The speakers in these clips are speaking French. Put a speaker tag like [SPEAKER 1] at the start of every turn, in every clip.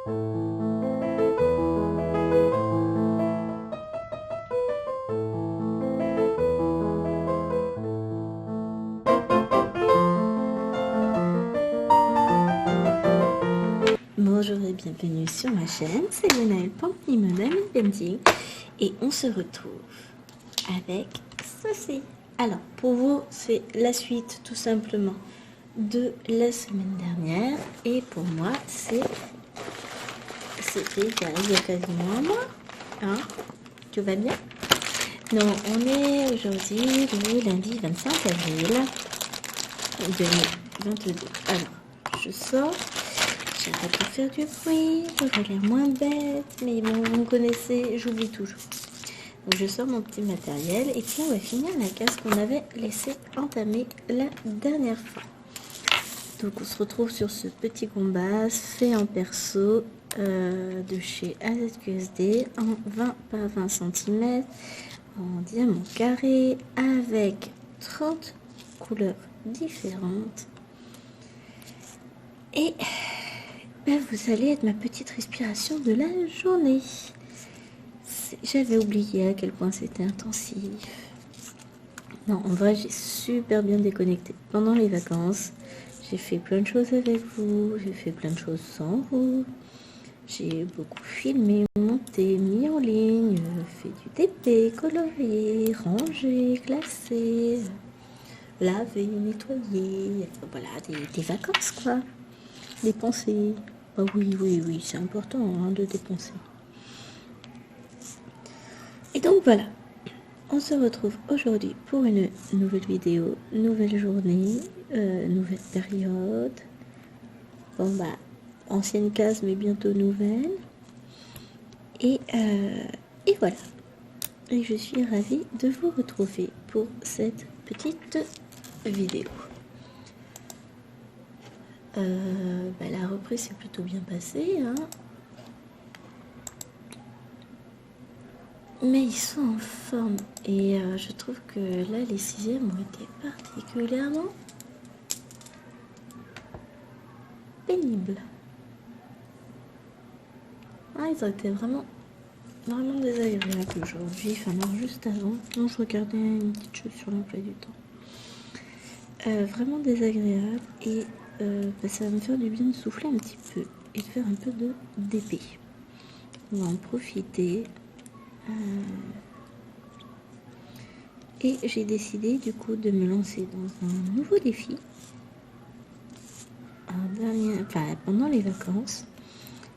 [SPEAKER 1] Bonjour et bienvenue sur ma chaîne, c'est Lionel Pamplimona Painting et on se retrouve avec ceci. Alors pour vous c'est la suite tout simplement de la semaine dernière et pour moi c'était il y a quasiment un mois, hein? Tout va bien? Non, on est aujourd'hui le lundi 25 avril 2022. Alors je sors. J'arrête de faire du bruit, j'aurais l'air moins bête, mais bon, vous me connaissez, j'oublie toujours. Donc je sors mon petit matériel et puis on va finir la case qu'on avait laissé entamer la dernière fois. Donc on se retrouve sur ce petit combat fait en perso de chez AZQSD en 20 par 20 cm en diamant carré avec 30 couleurs différentes. Et vous allez être ma petite respiration de la journée. J'avais oublié à quel point c'était intensif. Non, en vrai, j'ai super bien déconnecté pendant les vacances. J'ai fait plein de choses avec vous, j'ai fait plein de choses sans vous. J'ai beaucoup filmé, monté, mis en ligne, fait du TP, colorié, rangé, classé, lavé, nettoyé. Voilà, des vacances quoi. Dépenser. Ah oui, c'est important hein, de dépenser. Et donc voilà, on se retrouve aujourd'hui pour une nouvelle vidéo, nouvelle journée, nouvelle période. Bon bah, ancienne case mais bientôt nouvelle. Et voilà. Et je suis ravie de vous retrouver pour cette petite vidéo. La reprise s'est plutôt bien passée, hein. Mais ils sont en forme et je trouve que là les 6e ont été particulièrement pénibles. Ah, ils ont été vraiment désagréables aujourd'hui, enfin non, juste avant. Non, je regardais une petite chose sur l'emploi du temps. Vraiment désagréable et ça va me faire du bien de souffler un petit peu et de faire un peu de d'épée. On va en profiter. Et j'ai décidé du coup de me lancer dans un nouveau défi. Pendant les vacances,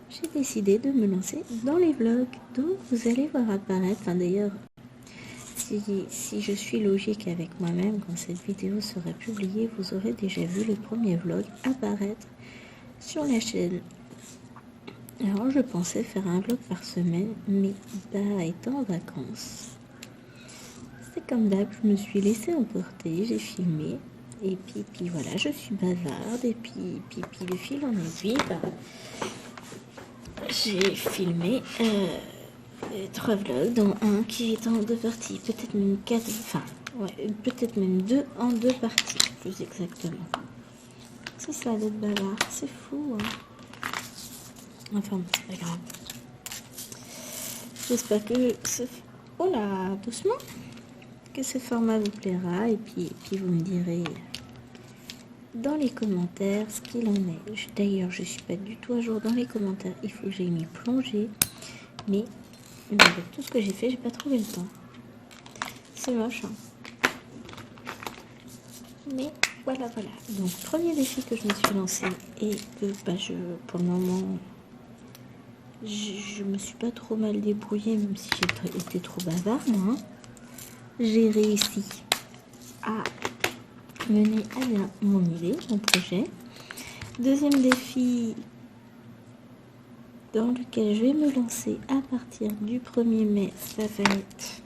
[SPEAKER 1] j'ai décidé de me lancer dans les vlogs. Donc vous allez voir apparaître, d'ailleurs, si je suis logique avec moi-même, quand cette vidéo sera publiée, vous aurez déjà vu le premier vlog apparaître sur la chaîne. Alors je pensais faire un vlog par semaine, mais étant en vacances, c'est comme d'hab, je me suis laissée emporter, j'ai filmé, et puis voilà, je suis bavarde, et puis de fil en aiguille, j'ai filmé 3 vlogs, dont un qui est en 2 parties, peut-être même 4, peut-être même 2 en 2 parties, plus exactement. C'est ça d'être bavard, c'est fou, hein. Enfin, c'est pas grave. J'espère que doucement, que ce format vous plaira et puis vous me direz dans les commentaires ce qu'il en est. D'ailleurs, je suis pas du tout à jour dans les commentaires. Il faut que j'aille m'y plonger, mais avec tout ce que j'ai fait, j'ai pas trouvé le temps. C'est moche, hein. Mais voilà. Donc, premier défi que je me suis lancé et que pour le moment, je me suis pas trop mal débrouillée, même si j'ai été trop bavarde, hein. J'ai réussi à mener à bien mon idée, mon projet. Deuxième défi dans lequel je vais me lancer à partir du 1er mai, ça va être,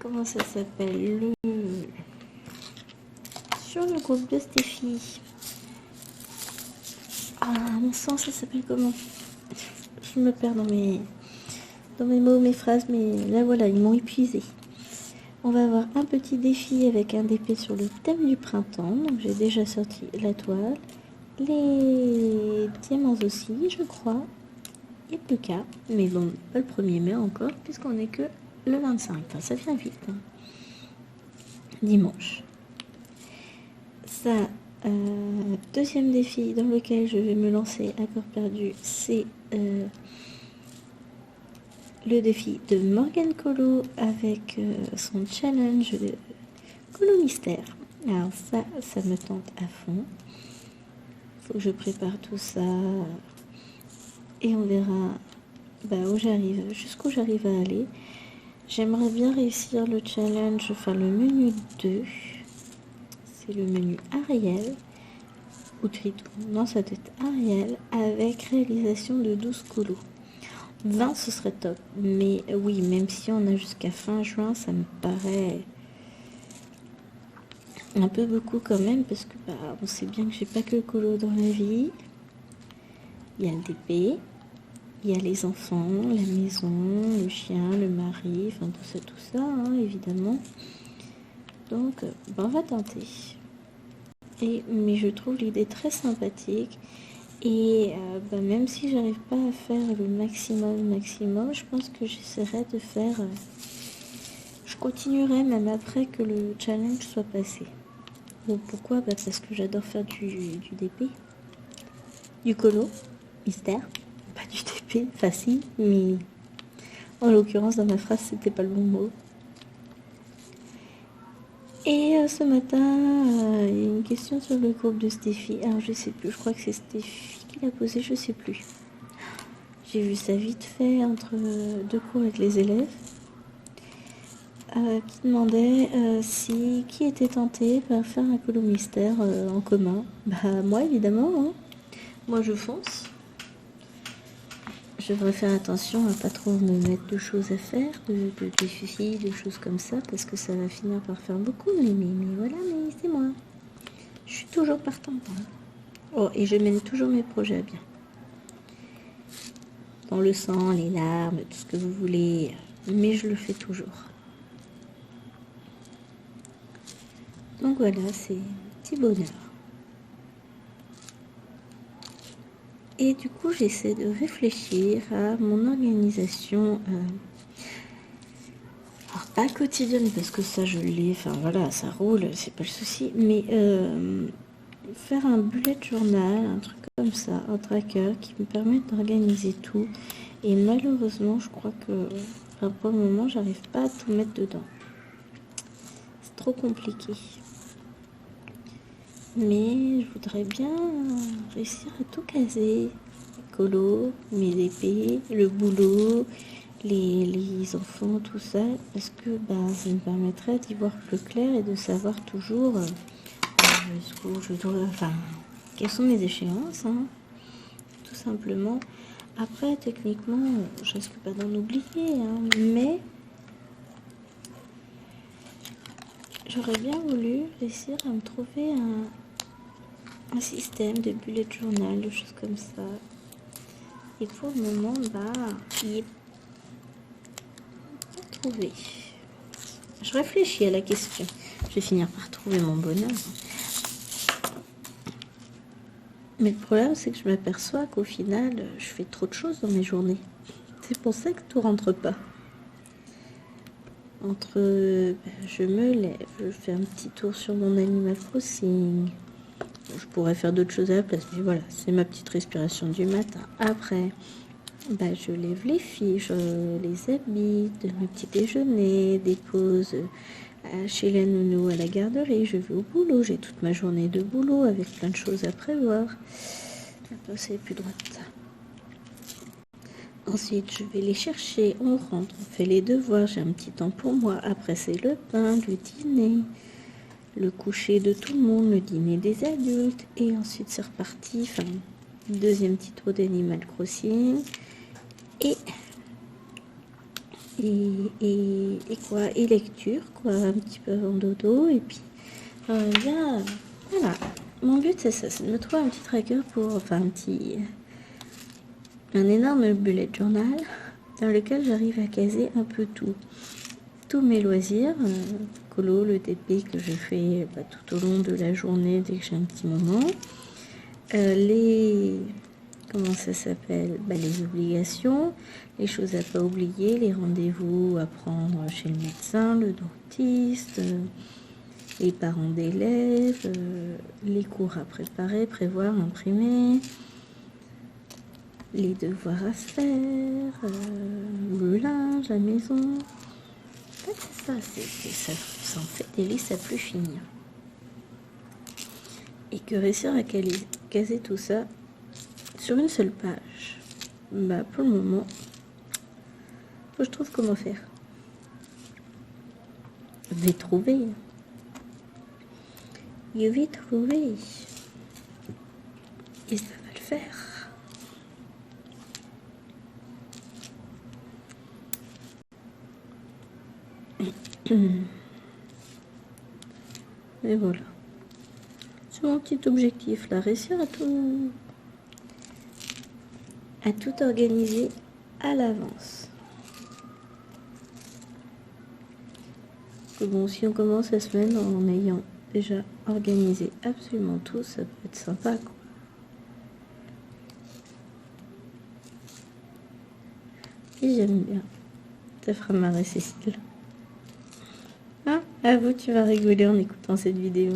[SPEAKER 1] comment ça s'appelle, sur le groupe de Stéphie. Ah, à mon sens, ça s'appelle comment? Je me perds dans mes mots, mes phrases, mais là voilà, ils m'ont épuisé. On va avoir un petit défi avec un DP sur le thème du printemps. Donc j'ai déjà sorti la toile, Les diamants aussi, je crois. Et plus qu'à. Mais bon, pas le 1er mai encore, puisqu'on est que le 25. Enfin, ça vient vite. Hein. Dimanche. Ça, deuxième défi dans lequel je vais me lancer à corps perdu, c'est le défi de Morgane Colo avec son challenge de Colo Mystère. Alors ça me tente à fond. Faut que je prépare tout ça et on verra où j'arrive, jusqu'où j'arrive à aller. J'aimerais bien réussir le challenge, enfin le menu 2. C'est le menu Ariel ou Triton. Non, ça doit être Ariel avec réalisation de 12 colos. 20 ce serait top. Mais oui, même si on a jusqu'à fin juin, ça me paraît un peu beaucoup quand même, parce que on sait bien que j'ai pas que le colo dans la vie. Il y a le DP, il y a les enfants, la maison, le chien, le mari, enfin tout ça, hein, évidemment. Donc, on va tenter. Mais je trouve l'idée très sympathique. Et même si j'arrive pas à faire le maximum, je pense que j'essaierai de faire... je continuerai même après que le challenge soit passé. Donc pourquoi parce que j'adore faire du DP. Du colo, mystère. Pas du DP, facile, mais... en l'occurrence, dans ma phrase, c'était pas le bon mot. Et ce matin, il y a une question sur le groupe de Stéphie. Alors, je sais plus, je crois que c'est Stéphie qui l'a posée, je sais plus. J'ai vu ça vite fait entre deux cours avec les élèves. Qui demandait qui était tenté par faire un colo mystère en commun. Moi, évidemment. Hein. Moi, je fonce. Je devrais faire attention à pas trop me mettre de choses à faire, de défis, de choses comme ça, parce que ça va finir par faire beaucoup. Mais voilà, mais c'est moi. Je suis toujours partante. Hein. Oh, et je mène toujours mes projets à bien. Dans le sang, les larmes, tout ce que vous voulez. Mais je le fais toujours. Donc voilà, c'est un petit bonheur. Et du coup, j'essaie de réfléchir à mon organisation. Alors, pas quotidienne, parce que ça, je l'ai. Enfin, voilà, ça roule, c'est pas le souci. Mais faire un bullet journal, un truc comme ça, un tracker qui me permette d'organiser tout. Et malheureusement, je crois que pour le moment, j'arrive pas à tout mettre dedans. C'est trop compliqué. Mais je voudrais bien réussir à tout caser. Les colos, mes épées, le boulot, les enfants, tout ça. Parce que ça me permettrait d'y voir plus clair et de savoir toujours jusqu'où je dois... Enfin, quelles sont mes échéances, hein, tout simplement. Après, techniquement, je risque pas d'en oublier, hein, mais... j'aurais bien voulu réussir à me trouver un système de bullet journal, de choses comme ça. Et pour le moment, il est pas trouvé. Je réfléchis à la question. Je vais finir par trouver mon bonheur. Mais le problème, c'est que je m'aperçois qu'au final, je fais trop de choses dans mes journées. C'est pour ça que tout rentre pas. Je me lève, je fais un petit tour sur mon Animal Crossing. Je pourrais faire d'autres choses à la place, mais voilà, c'est ma petite respiration du matin. Après, je lève les filles, je les habille, donne le petit déjeuner, dépose chez la nounou à la garderie, je vais au boulot, j'ai toute ma journée de boulot avec plein de choses à prévoir. Attends, c'est plus droite. Ensuite, je vais les chercher, on rentre, on fait les devoirs, j'ai un petit temps pour moi. Après, c'est le pain, le dîner, le coucher de tout le monde, le dîner des adultes. Et ensuite, c'est reparti. Enfin, deuxième petit tour d'Animal Crossing. Et lecture, quoi, un petit peu avant dodo. Et puis, voilà. Mon but, c'est ça, c'est de me trouver un petit tracker un énorme bullet journal dans lequel j'arrive à caser un peu tout. Tous mes loisirs, colo, le DP que je fais tout au long de la journée dès que j'ai un petit moment. les... Comment ça s'appelle? Les obligations, les choses à pas oublier, les rendez-vous à prendre chez le médecin, le dentiste, les parents d'élèves, les cours à préparer, prévoir, imprimer, les devoirs à faire, le linge, la maison. En fait, c'est ça, ça en fait des listes à plus finir. Et que réussir à caser tout ça sur une seule page, pour le moment, faut que je trouve comment faire. Je vais trouver. Je vais trouver. Et ça va le faire. Et voilà. C'est mon petit objectif là, réussir à tout organiser à l'avance. Bon, si on commence la semaine en ayant déjà organisé absolument tout, ça peut être sympa, quoi. Et j'aime bien. Ça fera marrer Cécile. Hein? À vous, tu vas rigoler en écoutant cette vidéo.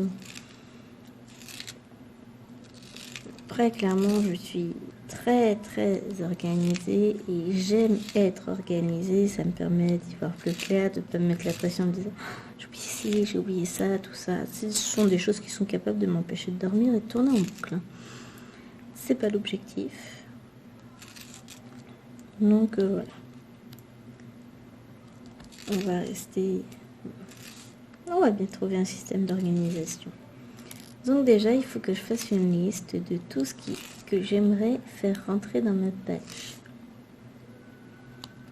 [SPEAKER 1] Après, clairement, je suis très organisée et j'aime être organisée. Ça me permet d'y voir plus clair, de ne pas me mettre la pression en me disant j'ai oublié ci, j'ai oublié ça, tout ça. Ce sont des choses qui sont capables de m'empêcher de dormir et de tourner en boucle. C'est pas l'objectif. Donc voilà. On va rester. On va bien trouver un système d'organisation. Donc déjà, il faut que je fasse une liste de tout ce que j'aimerais faire rentrer dans ma page.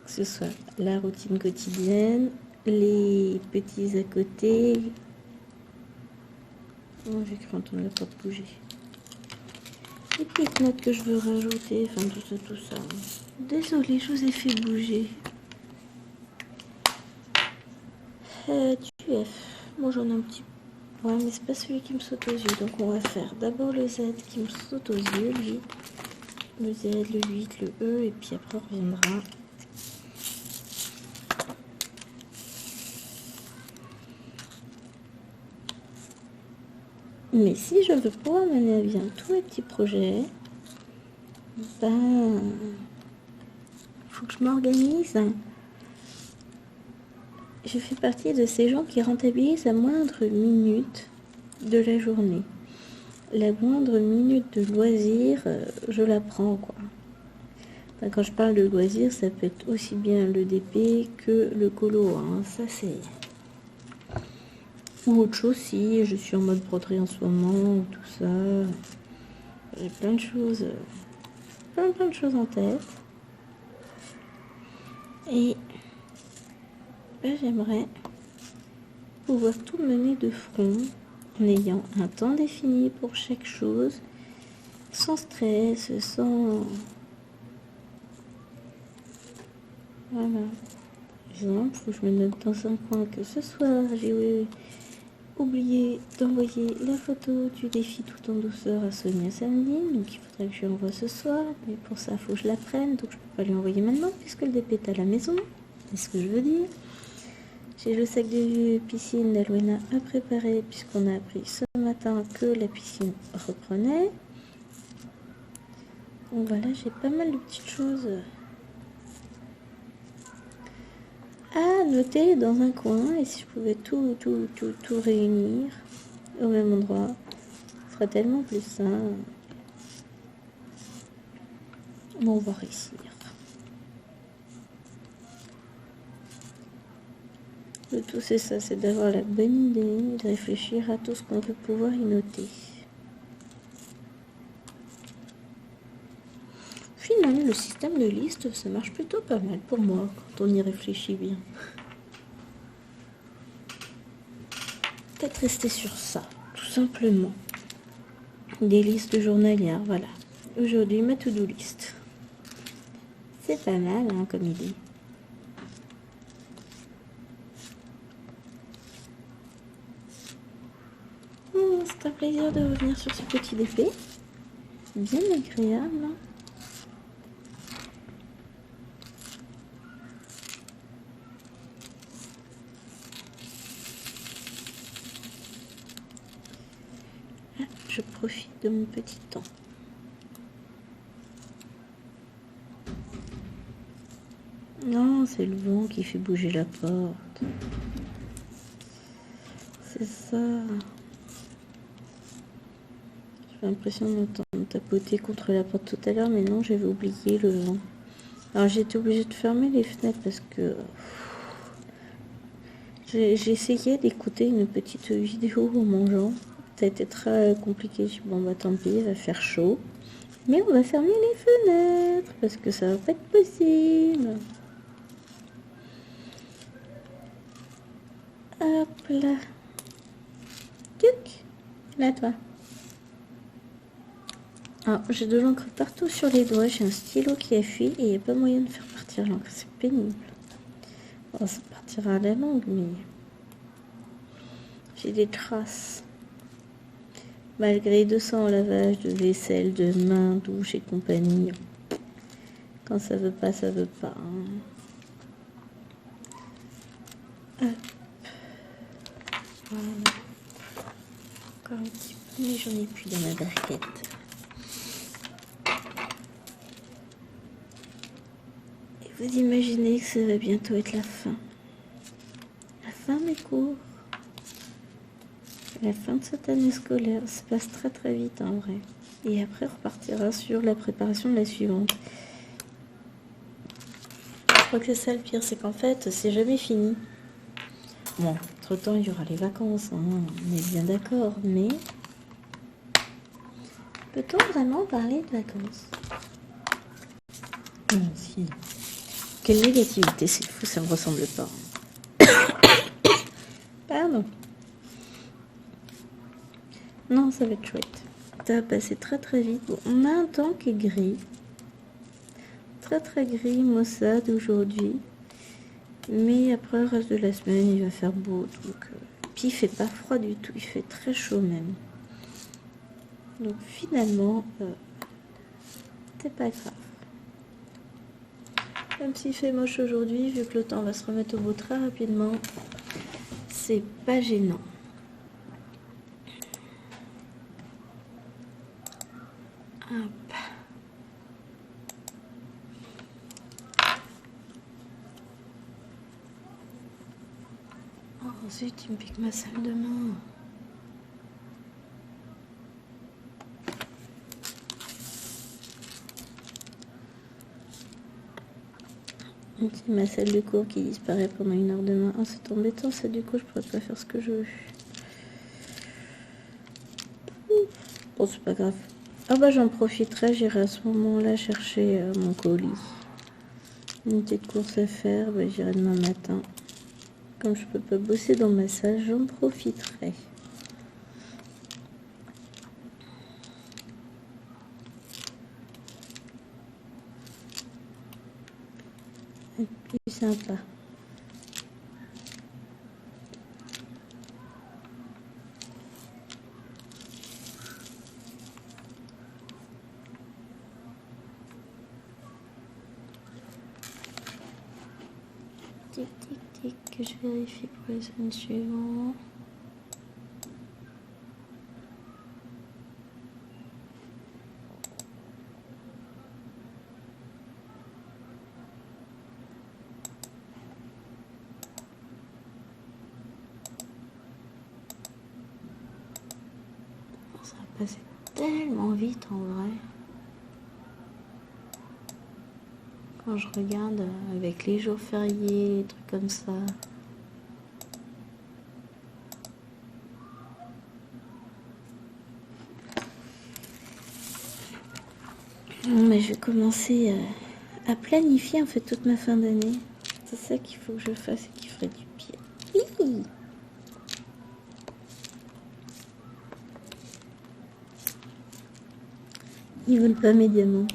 [SPEAKER 1] Que ce soit la routine quotidienne, les petits à côté. Oh, j'ai cru entendre la porte bouger. Les petites notes que je veux rajouter, enfin tout ça. Désolée, je vous ai fait bouger. Tu F. Moi j'en ai un petit peu. Ouais, mais c'est pas celui qui me saute aux yeux. Donc on va faire d'abord le Z qui me saute aux yeux, lui. Le Z, le 8, le E, et puis après on reviendra. Mais si je veux pouvoir mener à bien tous mes petits projets, faut que je m'organise. Je fais partie de ces gens qui rentabilisent la moindre minute de la journée. La moindre minute de loisir, je la prends, quoi. Enfin, quand je parle de loisir, ça peut être aussi bien le DP que le colo, hein. Ça, c'est... Ou autre chose, si je suis en mode broderie en ce moment, ou tout ça. J'ai plein de choses... plein de choses en tête. Et... j'aimerais pouvoir tout mener de front en ayant un temps défini pour chaque chose, sans stress, sans... Voilà. Par exemple, il faut que je me note dans un coin que ce soir, j'ai oublié d'envoyer la photo du défi tout en douceur à Sonia samedi, donc il faudrait que je lui envoie ce soir, mais pour ça, il faut que je la prenne, donc je ne peux pas lui envoyer maintenant puisque le DP est à la maison. C'est ce que je veux dire. J'ai le sac de piscine d'Alwena à préparer puisqu'on a appris ce matin que la piscine reprenait. Donc voilà, j'ai pas mal de petites choses à noter dans un coin. Et si je pouvais tout réunir au même endroit, ce serait tellement plus simple. Bon, on va réussir. Le tout, c'est ça, c'est d'avoir la bonne idée, de réfléchir à tout ce qu'on peut pouvoir y noter. Finalement, le système de liste, ça marche plutôt pas mal pour moi, quand on y réfléchit bien. Peut-être rester sur ça, tout simplement. Des listes journalières, voilà. Aujourd'hui, ma to-do list. C'est pas mal, hein, comme idée. C'est un plaisir de revenir sur ce petit DP. bien agréable. Ah, je profite de mon petit temps. Non, c'est le vent qui fait bouger la porte. C'est ça. J'ai l'impression d'entendre tapoter contre la porte tout à l'heure, mais non, j'avais oublié le vent. Alors j'ai été obligée de fermer les fenêtres parce que j'ai essayé d'écouter une petite vidéo en mangeant. Ça a été très compliqué. Je dis, bon bah tant pis, il va faire chaud. Mais on va fermer les fenêtres parce que ça va pas être possible. Hop là. Tuc. Là toi. Alors, j'ai de l'encre partout sur les doigts, j'ai un stylo qui a fui et il n'y a pas moyen de faire partir l'encre, c'est pénible. Bon, ça partira à la longue, mais j'ai des traces. Malgré 200 lavages de vaisselle, de mains, douche et compagnie, quand ça veut pas, ça veut pas. Hop. Voilà. Encore un petit peu, mais j'en ai plus dans ma barquette. Vous imaginez que ça va bientôt être la fin. La fin des cours. La fin de cette année scolaire. Ça passe très très vite en vrai. Et après, on repartira sur la préparation de la suivante. Je crois que c'est ça le pire, c'est qu'en fait, c'est jamais fini. Bon, entre-temps, il y aura les vacances, hein, on est bien d'accord, mais... Peut-on vraiment parler de vacances? Non, si... Quelle négativité, c'est fou, ça me ressemble pas. Pardon. Non, ça va être chouette. Ça va passer très très vite. Bon, on a un temps qui est gris. Très très gris, maussade aujourd'hui. Mais après le reste de la semaine, il va faire beau. Donc, puis il fait pas froid du tout, il fait très chaud même. Donc finalement, c'est pas grave. Même s'il fait moche aujourd'hui, vu que le temps va se remettre au beau très rapidement, c'est pas gênant. Hop. Oh zut, il me pique ma salle de bain. C'est ma salle de cours qui disparaît pendant 1 heure de main. Oh, c'est embêtant ça, du coup je pourrais pas faire ce que je veux. Bon, c'est pas grave. Ah bah j'en profiterai, j'irai à ce moment-là chercher mon colis. Une petite course à faire, bah, j'irai demain matin. Comme je peux pas bosser dans ma salle, j'en profiterai. C'est plus sympa. Tic tic tic, que je vérifie pour les semaines suivantes. Ça va passer tellement vite en vrai. Quand je regarde avec les jours fériés, les trucs comme ça. Non, mais je vais commencer à planifier en fait toute ma fin d'année. C'est ça qu'il faut que je fasse et qui ferait du bien. Hi. Ils veulent pas mes diamants.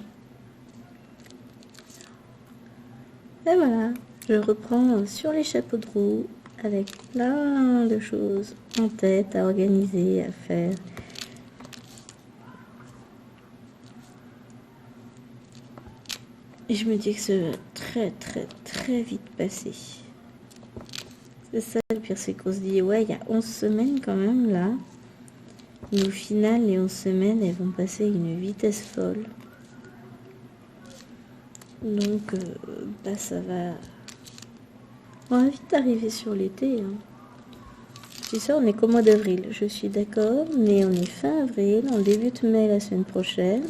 [SPEAKER 1] Et voilà, je reprends sur les chapeaux de roue avec plein de choses en tête à organiser, à faire. Et je me dis que ça va très très très vite passer. C'est ça le pire, c'est qu'on se dit, ouais, il y a 11 semaines quand même là. Mais au final, les 11 semaines, elles vont passer à une vitesse folle. Donc, ça va... On va vite arriver sur l'été. Hein. C'est ça, on est qu'au mois d'avril, je suis d'accord. Mais on est fin avril, on débute mai la semaine prochaine.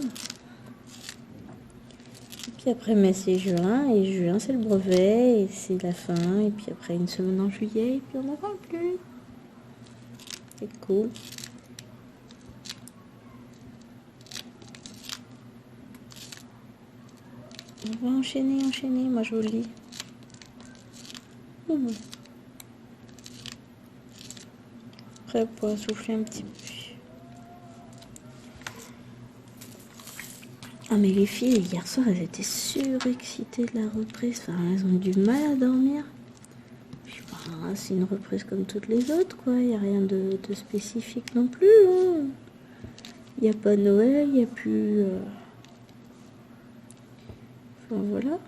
[SPEAKER 1] Et puis après mai, c'est juin. Et juin, c'est le brevet. Et c'est la fin. Et puis après, une semaine en juillet. Et puis on n'en parle plus. C'est cool. On va enchaîner. Moi, je vous le dis. Après, pour souffler un petit peu. Ah mais les filles, hier soir, elles étaient surexcitées de la reprise. Enfin, elles ont du mal à dormir. C'est une reprise comme toutes les autres, quoi. Il n'y a rien de spécifique non plus. Hein. Il n'y a pas Noël, il n'y a plus... Enfin, voilà.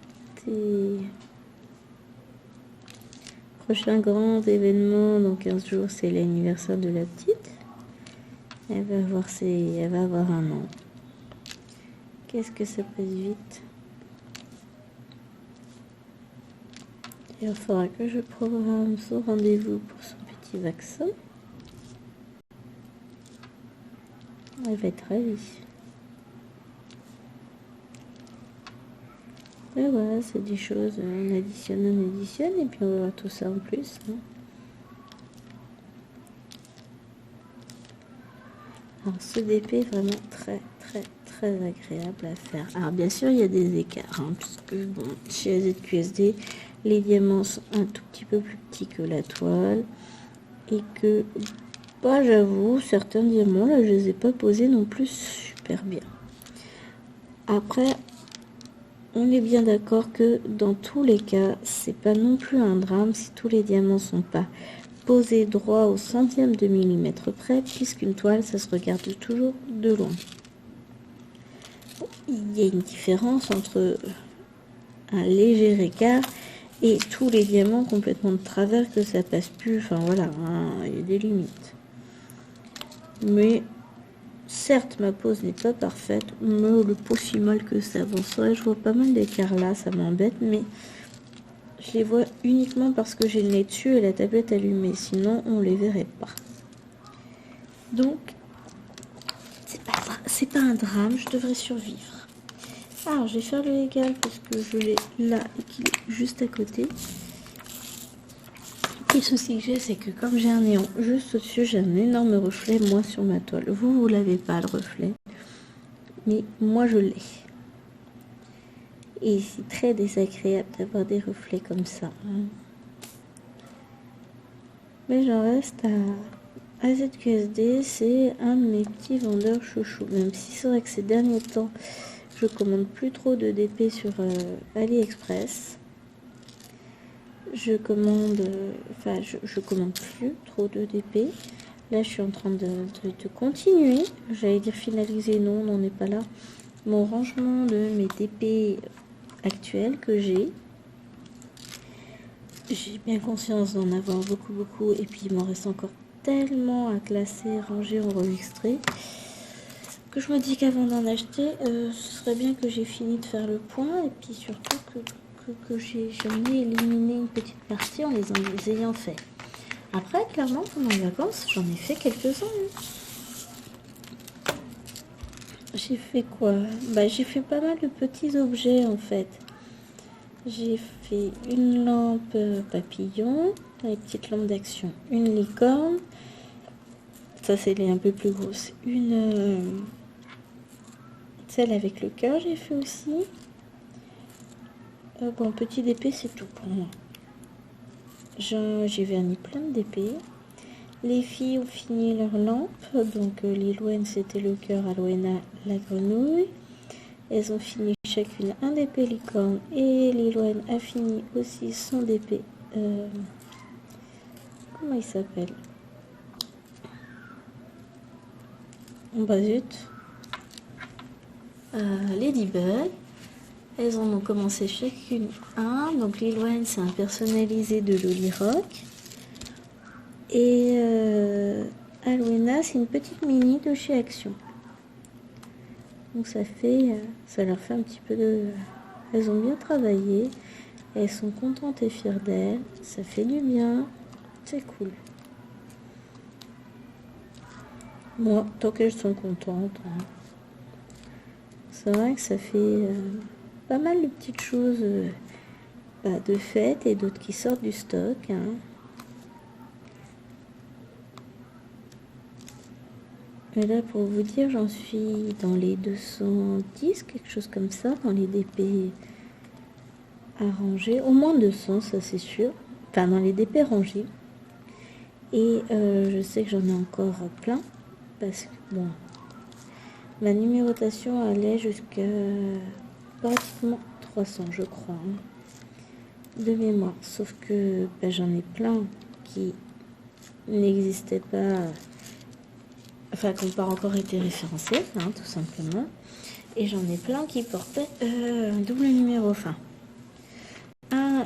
[SPEAKER 1] Prochain grand événement, dans 15 jours, c'est l'anniversaire de la petite. Elle va avoir 1 an. Qu'est-ce que ça passe vite. Il faudra que je programme son rendez-vous pour son petit vaccin. Elle va être ravie. Et voilà, c'est des choses, on additionne, et puis on va voir tout ça en plus. Hein. Alors ce DP est vraiment très agréable à faire. Alors bien sûr, il y a des écarts, hein, puisque bon, chez AZQSD, les diamants sont un tout petit peu plus petits que la toile. Et que, j'avoue, certains diamants, là, je les ai pas posés non plus super bien. Après, on est bien d'accord que dans tous les cas, c'est pas non plus un drame si tous les diamants sont pas posés droit au centième de millimètre près, puisqu'une toile, ça se regarde toujours de loin. Il y a une différence entre un léger écart et tous les diamants complètement de travers que ça passe plus. Enfin voilà, hein, il y a des limites. Mais certes, ma pose n'est pas parfaite, mais le pot si mal que ça. Bon, c'est vrai, je vois pas mal d'écarts là, ça m'embête, mais je les vois uniquement parce que j'ai le nez dessus et la tablette allumée. Sinon, on les verrait pas. Donc, c'est pas un drame, je devrais survivre. Alors, je vais faire le égal parce que je l'ai là et qu'il est juste à côté. Et le souci que j'ai, c'est que comme j'ai un néon juste au-dessus, j'ai un énorme reflet, moi, sur ma toile. Vous l'avez pas, le reflet. Mais moi, je l'ai. Et c'est très désagréable d'avoir des reflets comme ça. Mais j'en reste à AZQSD, c'est un de mes petits vendeurs chouchous. Même si c'est vrai que ces derniers temps, je commande plus trop de DP sur AliExpress. Je commande plus trop de DP. Là, je suis en train de continuer. J'allais dire finaliser, non, on n'en est pas là. Mon rangement de mes DP actuels que j'ai. J'ai bien conscience d'en avoir beaucoup. Et puis, il m'en reste encore tellement à classer, ranger, enregistrer. Que je me dis qu'avant d'en acheter, ce serait bien que j'ai fini de faire le point. Et puis surtout que j'en ai éliminé une petite partie en les ayant fait. Après, clairement, pendant les vacances, j'en ai fait quelques-uns. J'ai fait quoi? J'ai fait pas mal de petits objets, en fait. J'ai fait une lampe papillon, une petite lampe d'action, une licorne. Ça, c'est les un peu plus grosses. Celle avec le cœur, j'ai fait aussi. Bon, petit DP, c'est tout pour moi. J'ai verni plein de DP. Les filles ont fini leur lampe. Donc, Lilwen, c'était le cœur, Alwena, la grenouille. Elles ont fini chacune un DP licorne. Et Lilwen a fini aussi son DP. Comment il s'appelle? Zut. Ladybug. Elles en ont commencé chacune un. Donc Lil c'est un personnalisé de Loli Rock. Et Alwena, c'est une petite mini de chez Action. Donc ça leur fait un petit peu de... Elles ont bien travaillé. Elles sont contentes et fières d'elles. Ça fait du bien. C'est cool. Moi, tant qu'elles sont contentes. Hein. C'est vrai que ça fait pas mal de petites choses de fête et d'autres qui sortent du stock. Hein. Et là, pour vous dire, j'en suis dans les 210, quelque chose comme ça, dans les DP à ranger. Au moins 200, ça c'est sûr. Enfin, dans les DP rangés. Et je sais que j'en ai encore plein. Parce que, bon, ma numérotation allait jusqu'à pratiquement 300, je crois, hein, de mémoire. Sauf que j'en ai plein qui n'existaient pas, enfin, qui n'ont pas encore été référencés, hein, tout simplement. Et j'en ai plein qui portaient un double numéro. Enfin,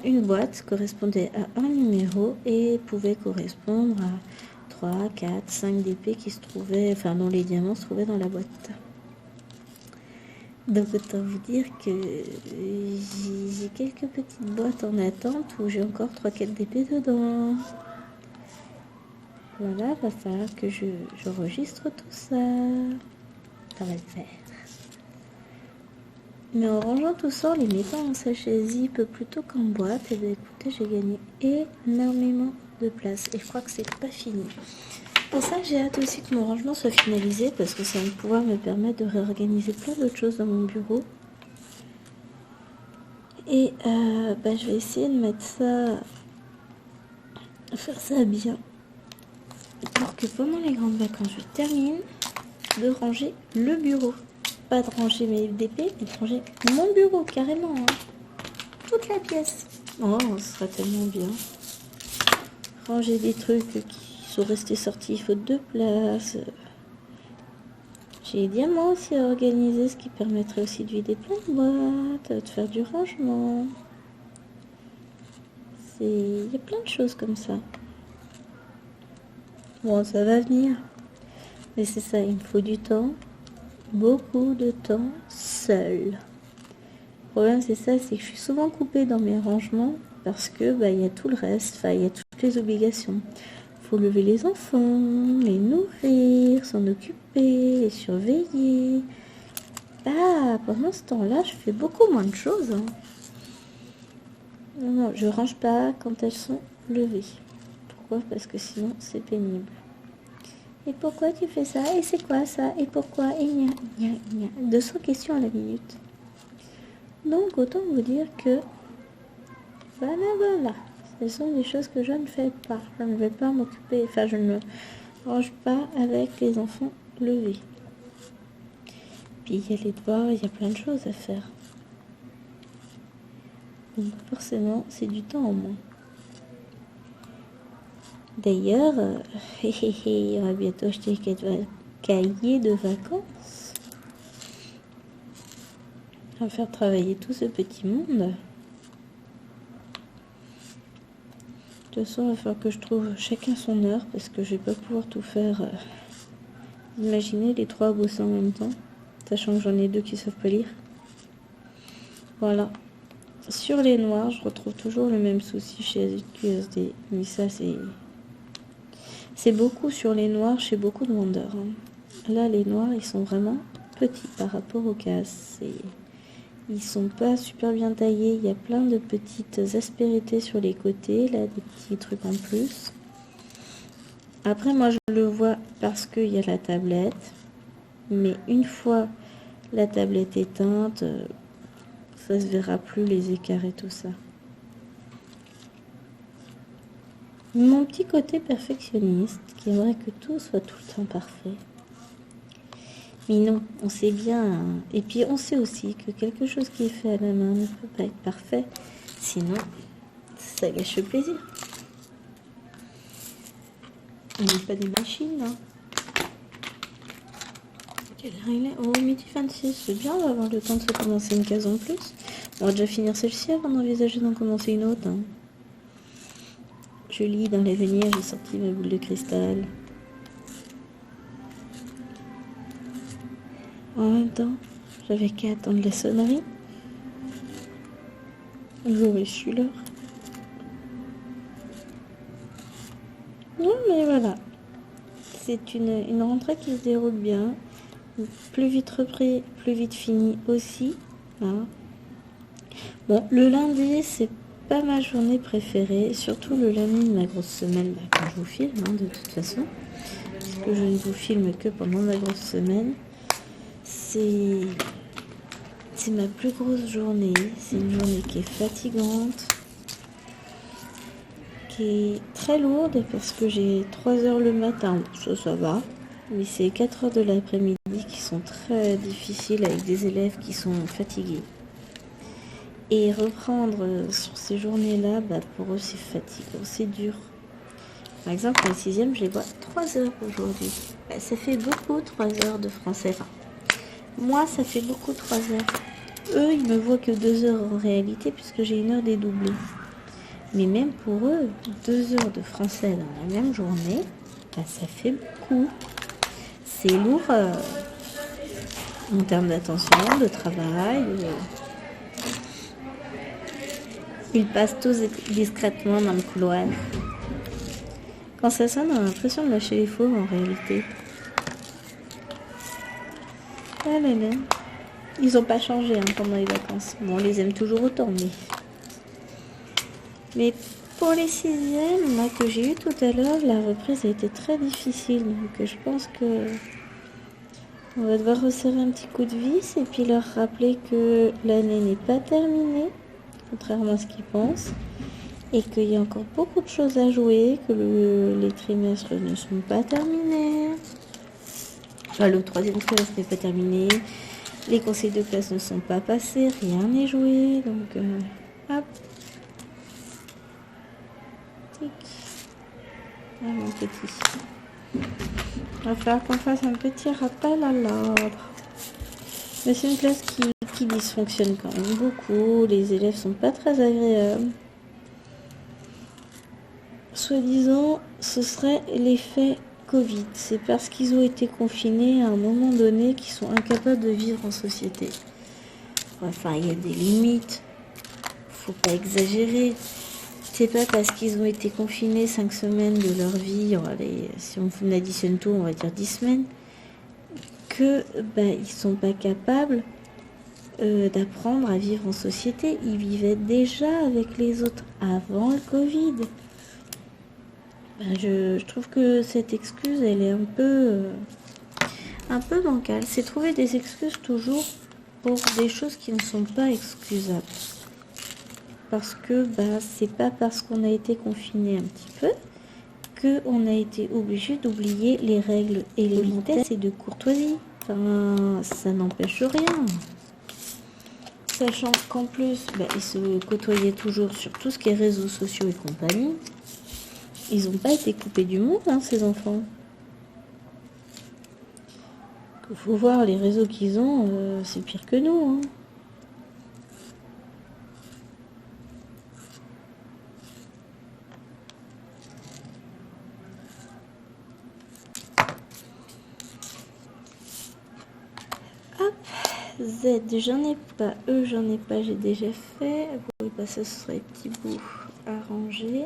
[SPEAKER 1] une boîte correspondait à un numéro et pouvait correspondre à 3, 4, 5 DP qui se trouvaient, enfin, dont les diamants se trouvaient dans la boîte. Donc autant vous dire que j'ai quelques petites boîtes en attente où j'ai encore 3-4 DP dedans. Voilà, va falloir que j'enregistre tout ça. Ça va le faire. Mais en rangeant tout ça, en les mettant en sachet zip plutôt qu'en boîte, et bien écoutez, j'ai gagné énormément de place. Et je crois que c'est pas fini. Pour ça, j'ai hâte aussi que mon rangement soit finalisé parce que ça va pouvoir me permettre de réorganiser plein d'autres choses dans mon bureau. Et je vais essayer de mettre ça, faire ça bien. Pour que pendant les grandes vacances, je termine de ranger le bureau. Pas de ranger mes DP, mais de ranger mon bureau carrément. Hein. Toute la pièce. Oh, ce sera tellement bien. Ranger des trucs qui sont restés sortis faute de place. J'ai les diamants aussi à organiser, ce qui permettrait aussi de vider plein de boîtes, de faire du rangement. Il y a plein de choses comme ça. Bon, ça va venir. Mais c'est ça, il me faut du temps. Beaucoup de temps seul. Le problème, c'est ça, c'est que je suis souvent coupée dans mes rangements parce que il y a tout le reste, il y a toutes les obligations. Faut lever les enfants, les nourrir, s'en occuper, les surveiller. Pendant ce temps-là, je fais beaucoup moins de choses. Hein. Non, je range pas quand elles sont levées. Pourquoi? Parce que sinon, c'est pénible. Et pourquoi tu fais ça? Et c'est quoi ça? Et pourquoi? Et gna. 200 questions à la minute. Donc, autant vous dire que... Voilà. Ce sont des choses que je ne fais pas. Je ne vais pas m'occuper... Enfin, je ne range pas avec les enfants levés. Puis, il y a les devoirs, il y a plein de choses à faire. Donc, forcément, c'est du temps en moins. D'ailleurs, on va bientôt acheter quelques cahiers de vacances. On va faire travailler tout ce petit monde. De toute façon, il va falloir que je trouve chacun son heure parce que je vais pas pouvoir tout faire. Imaginez les 3 bosser en même temps, sachant que j'en ai 2 qui savent pas lire. Voilà. Sur les noirs, je retrouve toujours le même souci chez QSD. Mais ça, c'est beaucoup sur les noirs chez beaucoup de vendeurs. Hein. Là, les noirs, ils sont vraiment petits par rapport aux cases. Ils sont pas super bien taillés. Il y a plein de petites aspérités sur les côtés. Là, des petits trucs en plus. Après, moi, je le vois parce qu'il y a la tablette. Mais une fois la tablette éteinte, ça se verra plus les écarts et tout ça. Mon petit côté perfectionniste qui aimerait que tout soit tout le temps parfait. Mais non, on sait bien. Hein. Et puis on sait aussi que quelque chose qui est fait à la main ne peut pas être parfait. Sinon, ça gâche le plaisir. On n'est pas des machines, hein. Quelle heure il est? Oh, 12h26. C'est bien, on va avoir le temps de se commencer une case en plus. On va déjà finir celle-ci avant d'envisager d'en commencer une autre. Hein. Je lis dans l'avenir, j'ai sorti ma boule de cristal. En même temps, j'avais qu'à attendre la sonnerie. J'aurais su l'heure. Non, mais voilà. C'est une rentrée qui se déroule bien. Plus vite repris, plus vite fini aussi. Hein. Bon, le lundi, c'est pas ma journée préférée. Surtout le lundi de ma grosse semaine, quand je vous filme, hein, de toute façon. Parce que je ne vous filme que pendant ma grosse semaine. C'est ma plus grosse journée. C'est une journée qui est fatigante, qui est très lourde parce que j'ai 3 heures le matin. Ça va. Mais c'est 4 heures de l'après-midi qui sont très difficiles avec des élèves qui sont fatigués. Et reprendre sur ces journées-là, pour eux c'est fatigant, c'est dur. Par exemple, en 6e, je les vois 3 heures aujourd'hui. Ça fait beaucoup 3 heures de français. Enfin, moi, ça fait beaucoup 3 heures. Eux, ils me voient que 2 heures en réalité, puisque j'ai 1 heure dédoublée. Mais même pour eux, 2 heures de français dans la même journée, ça fait beaucoup. C'est lourd en termes d'attention, de travail. Ils passent tous discrètement dans le couloir. Quand ça sonne, on a l'impression de lâcher les faux en réalité. Ah là là. Ils n'ont pas changé pendant les vacances. Bon, on les aime toujours autant, mais pour les 6e, là, que j'ai eu tout à l'heure, la reprise a été très difficile. Donc je pense que on va devoir resserrer un petit coup de vis et puis leur rappeler que l'année n'est pas terminée, contrairement à ce qu'ils pensent, et qu'il y a encore beaucoup de choses à jouer, que les trimestres ne sont pas terminés. Enfin, le 3e trimestre n'est pas terminé. Les conseils de classe ne sont pas passés, rien n'est joué, donc hop. Tic. Ah, mon petit. Il va falloir qu'on fasse un petit rappel à l'ordre. Mais c'est une classe qui dysfonctionne quand même beaucoup. Les élèves sont pas très agréables. Soi-disant, ce serait l'effet Covid. C'est parce qu'ils ont été confinés à un moment donné qu'ils sont incapables de vivre en société. Enfin, il y a des limites. Faut pas exagérer. C'est pas parce qu'ils ont été confinés 5 semaines de leur vie, si on additionne tout, on va dire 10 semaines, que ils sont pas capables d'apprendre à vivre en société. Ils vivaient déjà avec les autres avant le Covid. Je trouve que cette excuse, elle est un peu bancale. C'est trouver des excuses toujours pour des choses qui ne sont pas excusables. Parce que c'est pas parce qu'on a été confiné un petit peu qu'on a été obligé d'oublier les règles et les politesses et de courtoisie. Enfin, ça n'empêche rien. Sachant qu'en plus, ils se côtoyaient toujours sur tout ce qui est réseaux sociaux et compagnie. Ils n'ont pas été coupés du monde, ces enfants. Il faut voir les réseaux qu'ils ont, c'est pire que nous. Z, j'en ai pas. E, j'en ai pas, j'ai déjà fait. Oui, ça, ce serait les petits bouts à ranger.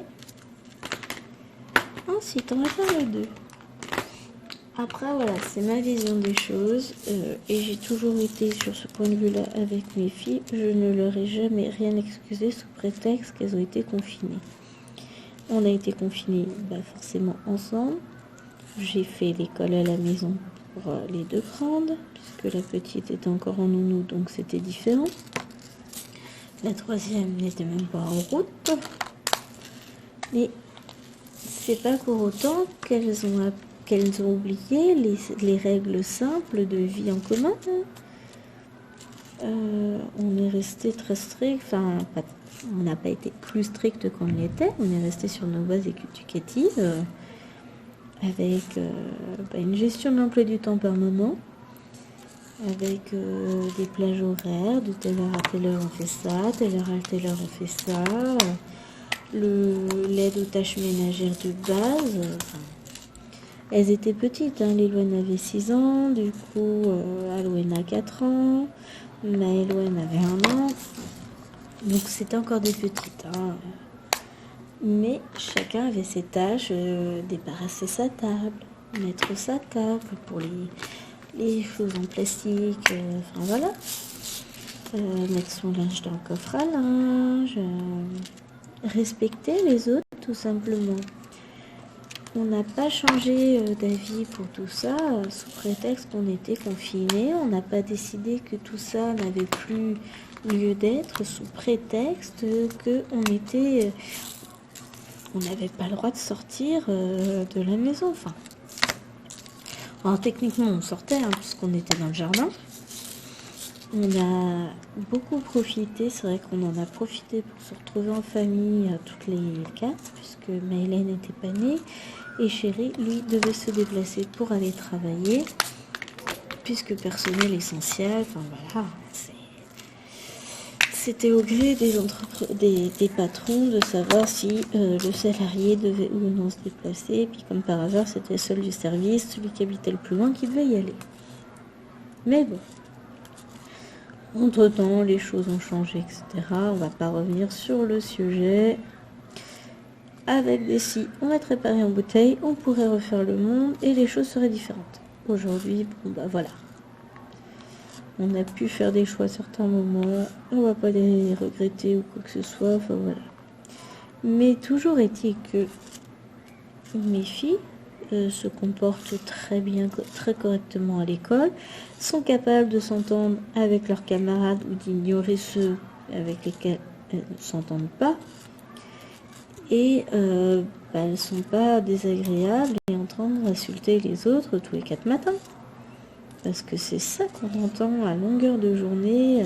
[SPEAKER 1] Ensuite, on va faire le 2. Après, voilà, c'est ma vision des choses. Et j'ai toujours été sur ce point de vue-là avec mes filles. Je ne leur ai jamais rien excusé sous prétexte qu'elles ont été confinées. On a été confinés forcément ensemble. J'ai fait l'école à la maison pour les 2 grandes, puisque la petite était encore en nounou, donc c'était différent. La 3e n'était même pas en route. Mais c'est pas pour autant qu'elles ont oublié les règles simples de vie en commun. On est resté très strict, on n'a pas été plus strict qu'on l'était, on est resté sur nos bases éducatives. Avec une gestion de l'emploi du temps par moment. avec des plages horaires, de telle heure à telle heure on fait ça, telle heure à telle heure on fait ça, l'aide aux tâches ménagères de base. Enfin, elles étaient petites, hein. Lilwen avait 6 ans, du coup Alouen a 4 ans, Maëlouen avait 1 an, donc c'était encore des petites. Hein. Mais chacun avait ses tâches, débarrasser sa table, mettre sa table pour les choses en plastique, enfin voilà. Mettre son linge dans le coffre à linge, respecter les autres tout simplement. On n'a pas changé d'avis pour tout ça sous prétexte qu'on était confinés. On n'a pas décidé que tout ça n'avait plus lieu d'être sous prétexte qu'on était... on n'avait pas le droit de sortir de la maison. Enfin, alors, techniquement, on sortait puisqu'on était dans le jardin. On a beaucoup profité, c'est vrai qu'on en a profité pour se retrouver en famille toutes les 4, puisque Maëlène n'était pas née, et Chéri, lui, devait se déplacer pour aller travailler, puisque personnel essentiel, enfin voilà, c'était au gré des patrons de savoir si le salarié devait ou non se déplacer, et puis comme par hasard, c'était seul du service, celui qui habitait le plus loin, qui devait y aller. Mais bon. Entre-temps, les choses ont changé, etc. On va pas revenir sur le sujet. Avec des si, on va préparer en bouteille, on pourrait refaire le monde et les choses seraient différentes. Aujourd'hui, bon bah voilà. On a pu faire des choix à certains moments, on va pas les regretter ou quoi que ce soit, enfin voilà. Mais toujours est-il que mes filles se comportent très bien, très correctement à l'école, sont capables de s'entendre avec leurs camarades ou d'ignorer ceux avec lesquels elles ne s'entendent pas. Et elles ne sont pas désagréables et en train d'insulter les autres tous les 4 matins. Parce que c'est ça qu'on entend à longueur de journée,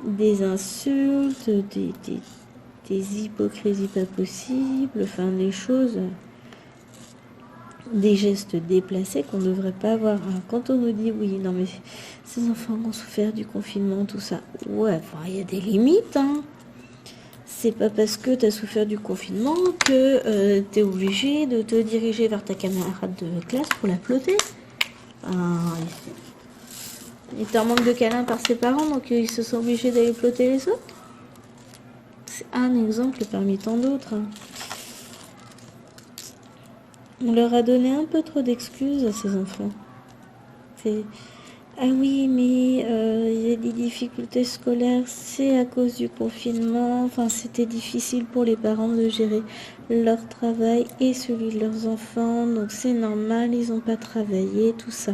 [SPEAKER 1] des insultes, des hypocrisies pas possibles, enfin des choses... des gestes déplacés qu'on ne devrait pas avoir. Alors, quand on nous dit oui, non mais ces enfants ont souffert du confinement, tout ça, ouais, enfin il y a des limites, hein. C'est pas parce que tu as souffert du confinement que tu es obligé de te diriger vers ta camarade de classe pour l'applaudir. Il est en manque de câlin par ses parents, donc ils se sont obligés d'aller ploter les autres. C'est un exemple parmi tant d'autres, hein. On leur a donné un peu trop d'excuses à ces enfants. C'est ah oui, mais il y a des difficultés scolaires, c'est à cause du confinement. Enfin, c'était difficile pour les parents de gérer leur travail et celui de leurs enfants. Donc c'est normal, ils n'ont pas travaillé, tout ça.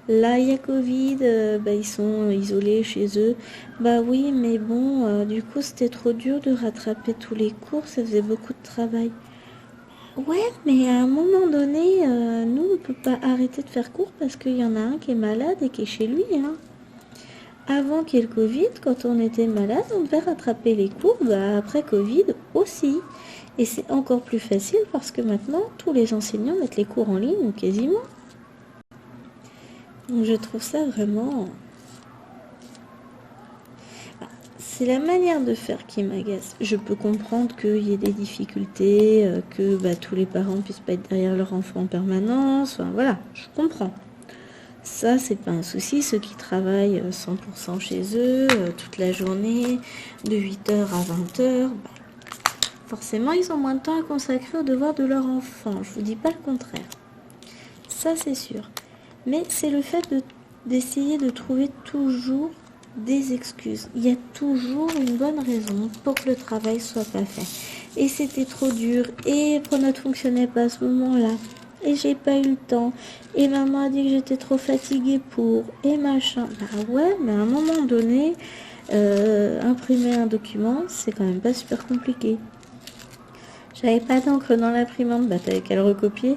[SPEAKER 1] Là, il y a Covid, ils sont isolés chez eux. Bah oui, mais bon, du coup, c'était trop dur de rattraper tous les cours, ça faisait beaucoup de travail. Ouais, mais à un moment donné, nous, on ne peut pas arrêter de faire cours parce qu'il y en a un qui est malade et qui est chez lui. Hein. Avant qu'il y ait le Covid, quand on était malade, on devait rattraper les cours. Bah, après Covid aussi. Et c'est encore plus facile parce que maintenant, tous les enseignants mettent les cours en ligne, ou quasiment. Donc je trouve ça vraiment... C'est la manière de faire qui m'agace. Je peux comprendre qu'il y ait des difficultés, que tous les parents puissent pas être derrière leur enfant en permanence. Enfin, voilà, je comprends. Ça, c'est pas un souci. Ceux qui travaillent 100% chez eux, toute la journée, de 8h à 20h, forcément, ils ont moins de temps à consacrer aux devoirs de leur enfant. Je vous dis pas le contraire. Ça, c'est sûr. Mais c'est le fait d'essayer de trouver toujours des excuses. Il y a toujours une bonne raison pour que le travail soit pas fait. Et c'était trop dur. Et Pronote fonctionnait pas à ce moment-là. Et j'ai pas eu le temps. Et maman a dit que j'étais trop fatiguée pour. Et machin. Bah ouais, mais à un moment donné, imprimer un document, c'est quand même pas super compliqué. J'avais pas d'encre dans l'imprimante. Bah t'avais qu'à le recopier.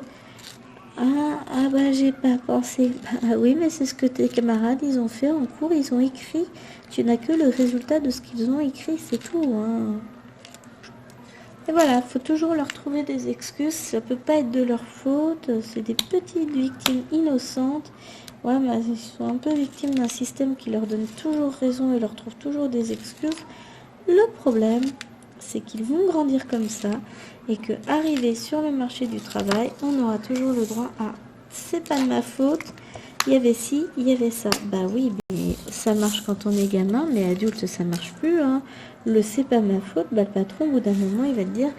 [SPEAKER 1] J'ai pas pensé. Bah oui, mais c'est ce que tes camarades, ils ont fait en cours, ils ont écrit. Tu n'as que le résultat de ce qu'ils ont écrit, c'est tout. Hein. Et voilà, faut toujours leur trouver des excuses. Ça peut pas être de leur faute. C'est des petites victimes innocentes. Ouais, mais ils sont un peu victimes d'un système qui leur donne toujours raison et leur trouve toujours des excuses. Le problème, c'est qu'ils vont grandir comme ça et que arrivé sur le marché du travail, on aura toujours le droit à c'est pas de ma faute, il y avait ci, il y avait ça. Bah oui, mais ça marche quand on est gamin, mais adulte ça marche plus. Hein. Le c'est pas ma faute, bah le patron au bout d'un moment il va te dire